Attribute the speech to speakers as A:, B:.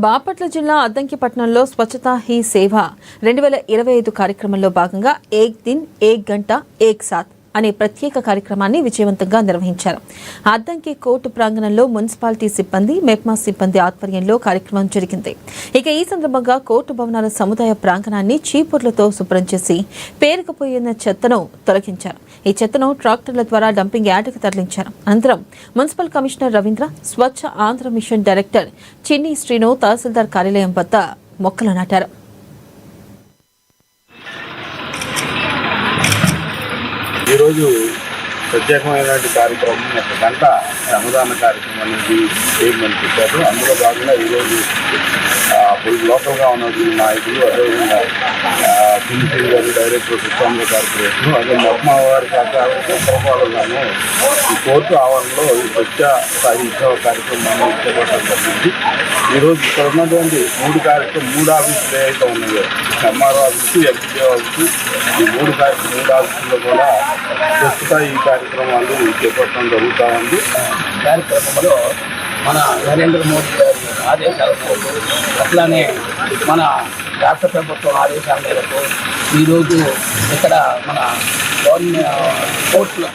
A: బాపట్ల జిల్లా అద్దంకిపట్నంలో స్వచ్ఛతా హీ సేవ 2025 కార్యక్రమంలో భాగంగా ఏక్ దిన్ ఏక్ గంట ఏక్ సాత్ అనే ప్రత్యేక కార్యక్రమాన్ని విజయవంతంగా నిర్వహించారు. అద్దంకి కోర్టు ప్రాంగణంలో మున్సిపాలిటీ సిబ్బంది, మెప్మా సిబ్బంది ఆధ్వర్యంలో కార్యక్రమం జరిగింది. ఇక ఈ సందర్భంగా కోర్టు భవనాల సముదాయ ప్రాంగణాన్ని చీపుర్లతో శుభ్రం చేసి పేరుకుపోయిన చెత్తను తొలగించారు. ఈ చెత్తను ట్రాక్టర్ల ద్వారా డంపింగ్ యార్డుకు తరలించారు. అనంతరం మున్సిపల్ కమిషనర్ రవీంద్ర, స్వచ్ఛ ఆంధ్ర మిషన్ డైరెక్టర్ చిన్ని శ్రీను తహసీల్దార్ కార్యాలయం వద్ద మొక్కలు నాటారు.
B: ఈరోజు ప్రత్యేకమైనటువంటి కార్యక్రమం ఒక గంట శ్రమదాన కార్యక్రమం అనేది చేయమని చెప్పారు. అందులో భాగంగా ఈరోజు లోకల్గా ఉన్నటువంటి నాయకులు, అదేవిధంగా పిలిపిలి గారు డైరెక్టర్ స్వచ్ఛాంధ్ర కార్పొరేషన్, అదే మెప్మా వారి సహకారంతో పురపాలనగాను ఈ కోర్టు ఆవరణలో ఈ స్వచ్ఛ సాహిత్య కార్యక్రమాన్ని చేపట్టడం జరిగింది. ఈరోజు ఇక్కడ ఉన్నటువంటి మూడు ఆఫీసులు ఏవైతే ఉన్నాయో, ఎంఆర్ఓ ఆఫీసు, ఎంపీడీ ఆఫీసు, ఈ మూడు ఆఫీసుల్లో కూడా ప్రస్తుత ఈ కార్యక్రమాలు చేపట్టడం జరుగుతూ ఉంది.
C: కార్యక్రమంలో మన నరేంద్ర మోడీ గారి ఆదేశాల మేరకు, అట్లానే మన రాష్ట్ర ప్రభుత్వం ఆదేశాల మేరకు ఈరోజు ఇక్కడ మన గవర్నమెంట్ కోర్టులో